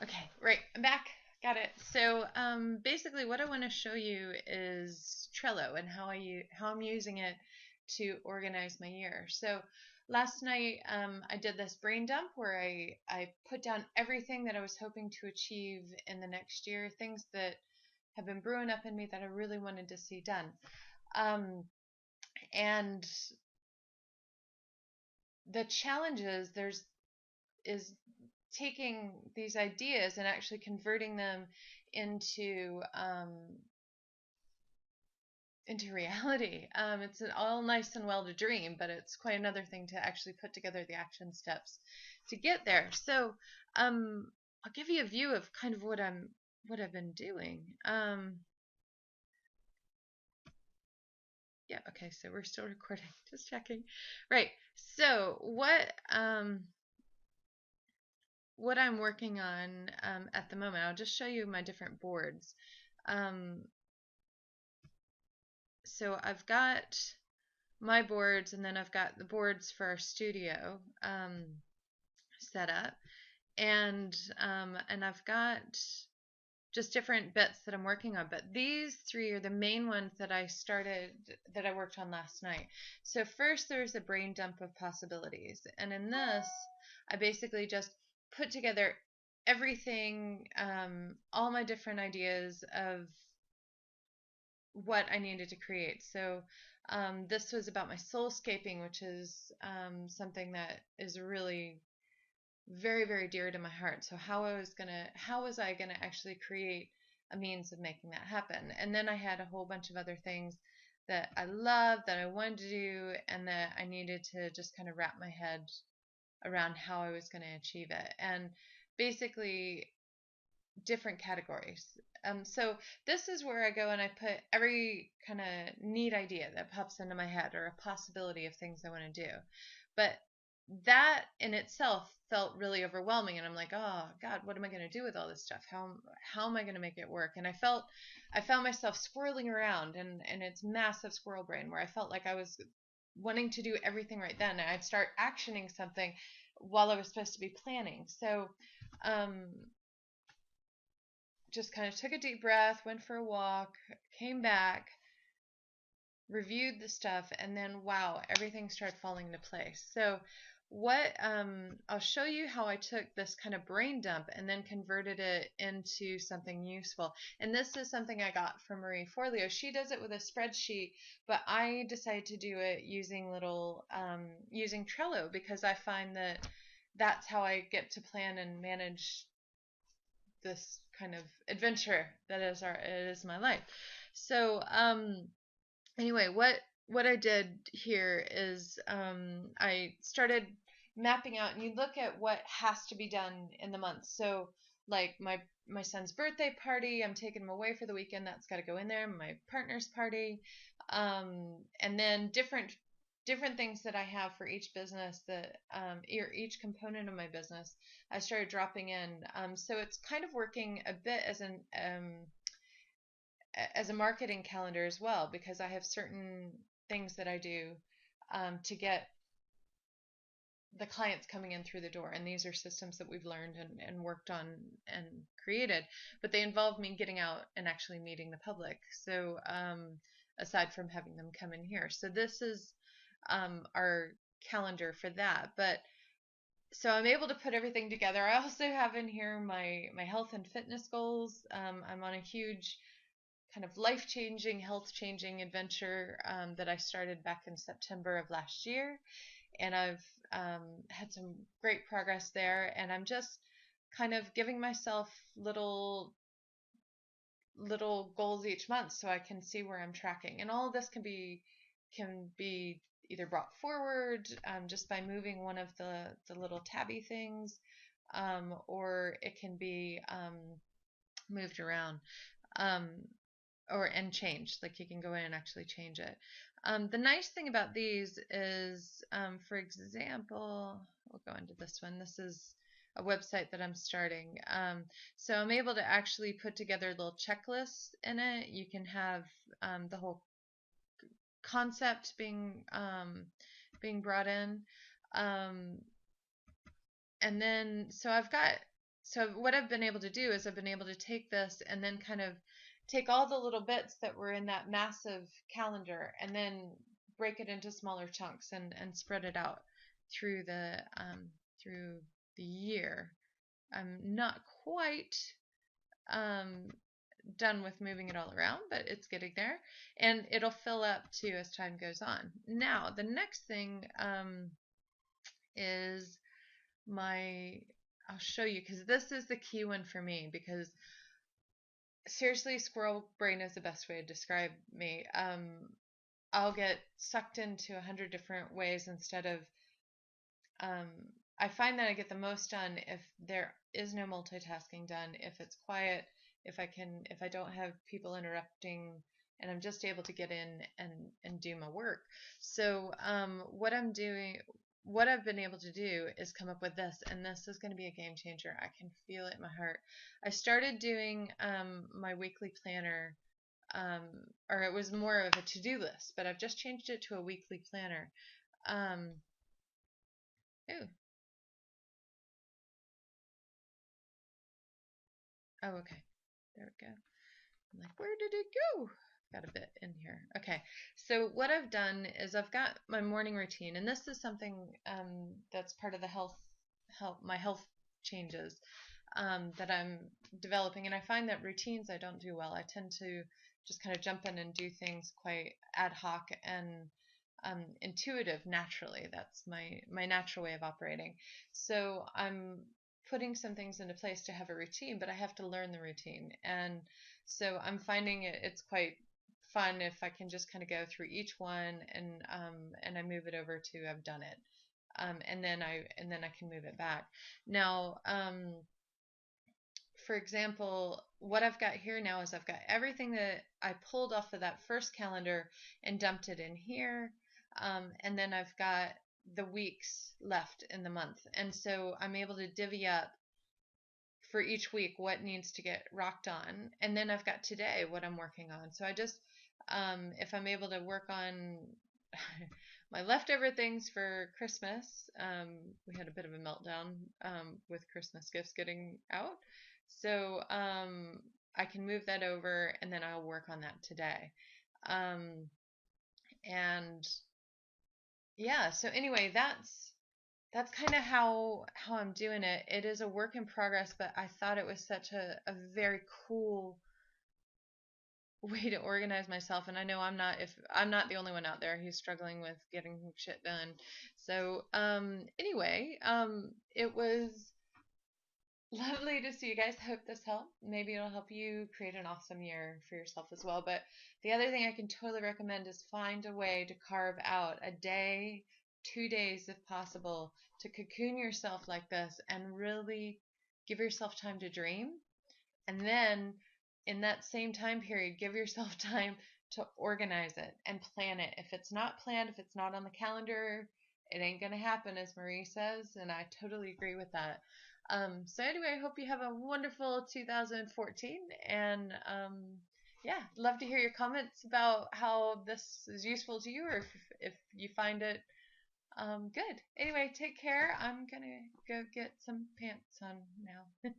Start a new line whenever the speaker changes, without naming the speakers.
Okay, right. I'm back. Got it. So, basically, what I want to show you is Trello and how I'm using it to organize my year. So, last night, I did this brain dump where I put down everything that I was hoping to achieve in the next year, things that have been brewing up in me that I really wanted to see done. And the challenges there's is taking these ideas and actually converting them into into reality. It's all nice and well to dream, but it's quite another thing to actually put together the action steps to get there. So I'll give you a view of kind of what I've been doing. Yeah, okay, so we're still recording. Just checking. Right. So what I'm working on at the moment, I'll just show you my different boards. Um, so I've got my boards, and then I've got the boards for our studio set up, and I've got just different bits that I'm working on. But these three are the main ones that I worked on last night. So first, there's a brain dump of possibilities, and in this, I basically just put together everything, all my different ideas of what I needed to create. So this was about my soulscaping, which is something that is really very, very dear to my heart. So how was I gonna actually create a means of making that happen? And then I had a whole bunch of other things that I loved, that I wanted to do, and that I needed to just kind of wrap my head around how I was going to achieve it. And basically, different categories. So this is where I go and I put every kind of neat idea that pops into my head or a possibility of things I want to do. But that in itself felt really overwhelming, and I'm like, oh God, what am I going to do with all this stuff? How am I going to make it work? And I found myself swirling around, and it's massive squirrel brain where I felt like I was wanting to do everything right then, and I'd start actioning something while I was supposed to be planning. So um, just kind of took a deep breath, went for a walk, came back, reviewed the stuff, and then wow, everything started falling into place. So what I'll show you how I took this kind of brain dump and then converted it into something useful. And this is something I got from Marie Forleo. She does it with a spreadsheet, but I decided to do it using Trello because I find that that's how I get to plan and manage this kind of adventure that it is my life. So anyway, what I did here is I started mapping out, and you look at what has to be done in the month. So like my son's birthday party, I'm taking him away for the weekend. That's got to go in there. My partner's party, and then different things that I have for each business that or each component of my business. I started dropping in. So it's kind of working a bit as a marketing calendar as well, because I have certain things that I do to get the clients coming in through the door. And these are systems that we've learned and worked on and created, but they involve me getting out and actually meeting the public. So aside from having them come in here. So this is our calendar for that. But so I'm able to put everything together. I also have in here my health and fitness goals. I'm on a huge kind of life changing, health changing adventure that I started back in September of last year. And I've had some great progress there. And I'm just kind of giving myself little goals each month so I can see where I'm tracking. And all of this can be either brought forward just by moving one of the little tabby things, or it can be moved around. Um, or and changed. Like you can go in and actually change it. The nice thing about these is, for example, we'll go into this one. This is a website that I'm starting. So I'm able to actually put together little checklists in it. You can have the whole concept being brought in. Um, and then so I've got So what I've been able to do is I've been able to take this and then kind of take all the little bits that were in that massive calendar and then break it into smaller chunks and spread it out through through the year. I'm not quite um, done with moving it all around, but it's getting there, and it'll fill up too as time goes on. Now the next thing is my I'll show you because this is the key one for me because seriously, squirrel brain is the best way to describe me. I'll get sucked into 100 different ways instead of um, I find that I get the most done if there is no multitasking done, if it's quiet, if I don't have people interrupting, and I'm just able to get in and do my work. So what I've been able to do is come up with this, and this is going to be a game changer. I can feel it in my heart. I started doing my weekly planner, um, or it was more of a to-do list, but I've just changed it to a weekly planner. Um, ooh, oh, okay. There we go. I'm like, where did it go? Got a bit in here. Okay. So what I've done is I've got my morning routine, and this is something that's part of the my health changes that I'm developing. And I find that routines I don't do well. I tend to just kind of jump in and do things quite ad hoc and intuitive naturally. That's my natural way of operating. So I'm putting some things into place to have a routine, but I have to learn the routine. And so I'm finding it's quite fun if I can just kind of go through each one and I move it over to I've done it. And then I can move it back. Now, for example, what I've got here now is I've got everything that I pulled off of that first calendar and dumped it in here. And then I've got the weeks left in the month. And so I'm able to divvy up for each week what needs to get rocked on. And then I've got today what I'm working on. So I just, if I'm able to work on my leftover things for Christmas, we had a bit of a meltdown with Christmas gifts getting out. So I can move that over and then I'll work on that today. Um, and yeah, so anyway, that's kind of how I'm doing it. It is a work in progress, but I thought it was such a very cool way to organize myself. And I know I'm not the only one out there who's struggling with getting shit done. So anyway, it was lovely to see you guys. Hope this helped. Maybe it'll help you create an awesome year for yourself as well. But the other thing I can totally recommend is find a way to carve out a day, 2 days if possible, to cocoon yourself like this and really give yourself time to dream. And then in that same time period, give yourself time to organize it and plan it. If it's not planned, if it's not on the calendar, it ain't going to happen, as Marie says. And I totally agree with that. So anyway, I hope you have a wonderful 2014, and yeah, love to hear your comments about how this is useful to you, or if you find it good. Anyway, take care. I'm gonna go get some pants on now.